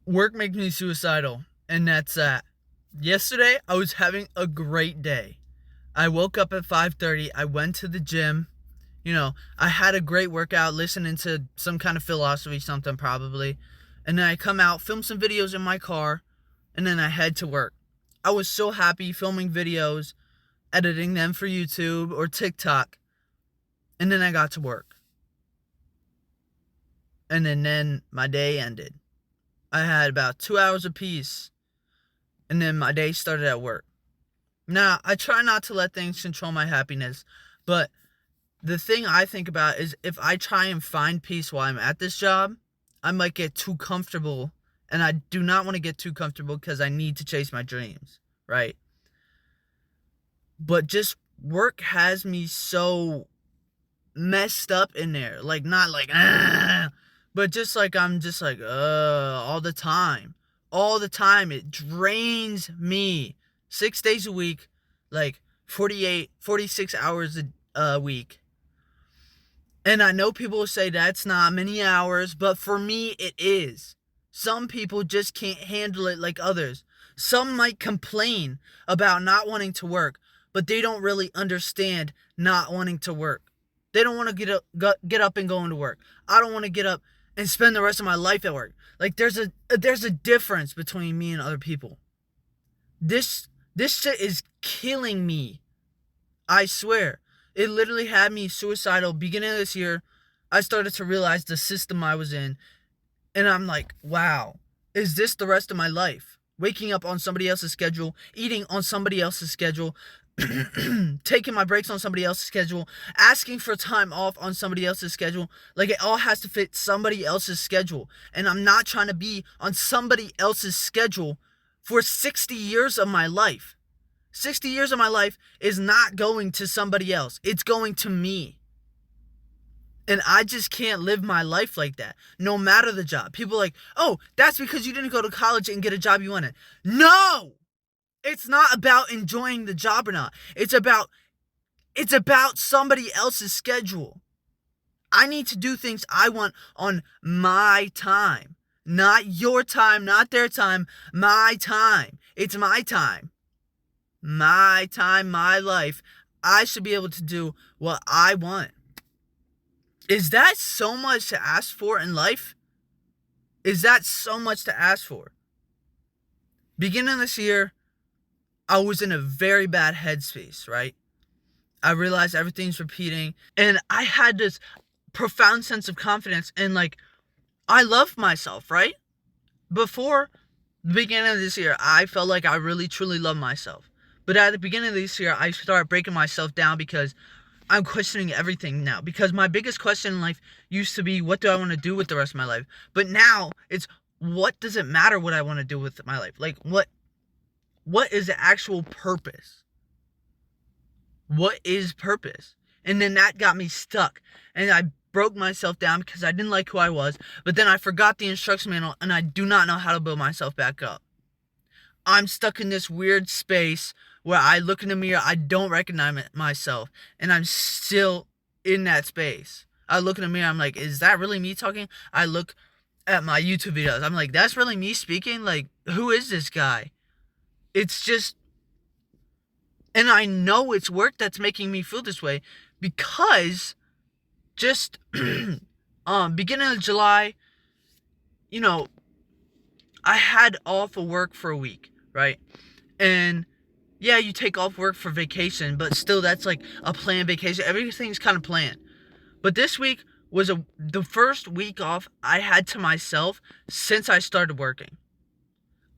Work makes me suicidal, and that's that. Yesterday, I was having a great day. I woke up at 5:30. I went to the gym. I had a great workout listening to some kind of philosophy, something probably. And then I come out, film some videos in my car, and then I head to work. I was so happy filming videos, editing them for YouTube or TikTok. And then I got to work. And then my day ended. I had about 2 hours of peace, and then my day started at work. Now, I try not to let things control my happiness, but the thing I think about is if I try and find peace while I'm at this job, I might get too comfortable, and I do not want to get too comfortable because I need to chase my dreams, right? But just work has me so messed up in there. Like, not like, but just like, I'm just like, all the time. All the time. It drains me. 6 days a week, like 46 hours a week. And I know people will say that's not many hours, but for me, it is. Some people just can't handle it like others. Some might complain about not wanting to work, but they don't really understand not wanting to work. They don't want to get up and go into work. I don't want to get up and spend the rest of my life at work. Like there's a difference between me and other people. This shit is killing me. I swear. It literally had me suicidal. Beginning of this year, I started to realize the system I was in. And I'm like, wow, is this the rest of my life? Waking up on somebody else's schedule, eating on somebody else's schedule, taking my breaks on somebody else's schedule, asking for time off on somebody else's schedule. Like, it all has to fit somebody else's schedule. And I'm not trying to be on somebody else's schedule for 60 years of my life. 60 years of my life is not going to somebody else. It's going to me. And I just can't live my life like that, no matter the job. People are like, oh, that's because you didn't go to college and get a job you wanted. No! It's not about enjoying the job or not. It's about somebody else's schedule. I need to do things I want on my time. Not your time, not their time, my time. It's my time. My time, my life. I should be able to do what I want. Is that so much to ask for in life? Is that so much to ask for? Beginning this year, I was in a very bad headspace, right? I realized everything's repeating, and I had this profound sense of confidence, and like, I love myself, right? Before the beginning of this year, I felt like I really truly loved myself. But at the beginning of this year, I started breaking myself down because I'm questioning everything now. Because my biggest question in life used to be, what do I want to do with the rest of my life? But now it's, what does it matter what I want to do with my life? Like, what is the actual purpose? What is purpose? And then that got me stuck. And I broke myself down because I didn't like who I was. But then I forgot the instruction manual, and I do not know how to build myself back up. I'm stuck in this weird space where I look in the mirror, I don't recognize myself, and I'm still in that space. I look in the mirror, I'm like, is that really me talking? I look at my YouTube videos, I'm like, that's really me speaking? Like, who is this guy? It's just, and I know it's work that's making me feel this way, because just beginning of July, I had off of work for a week, right? And yeah, you take off work for vacation, but still, that's like a planned vacation. Everything's kind of planned. But this week was the first week off I had to myself since I started working.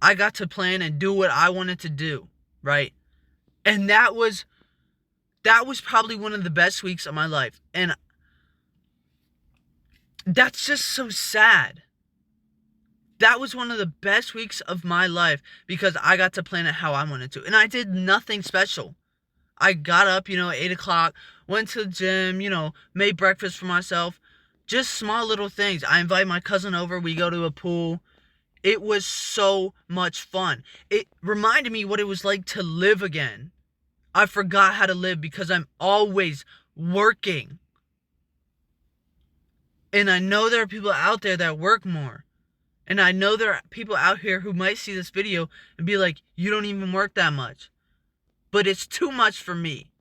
I got to plan and do what I wanted to do, right? And that was probably one of the best weeks of my life. And that's just so sad. That was one of the best weeks of my life because I got to plan it how I wanted to. And I did nothing special. I got up, 8 o'clock, went to the gym, made breakfast for myself. Just small little things. I invited my cousin over. We go to a pool. It was so much fun. It reminded me what it was like to live again. I forgot how to live because I'm always working. And I know there are people out there that work more. And I know there are people out here who might see this video and be like, you don't even work that much. But it's too much for me.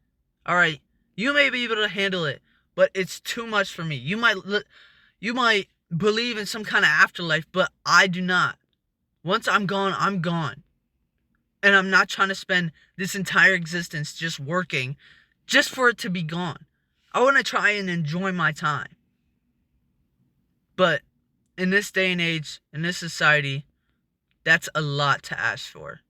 Alright? You may be able to handle it, but it's too much for me. You might believe in some kind of afterlife, but I do not. Once I'm gone, I'm gone. And I'm not trying to spend this entire existence just working just for it to be gone. I want to try and enjoy my time. But in this day and age, in this society, that's a lot to ask for.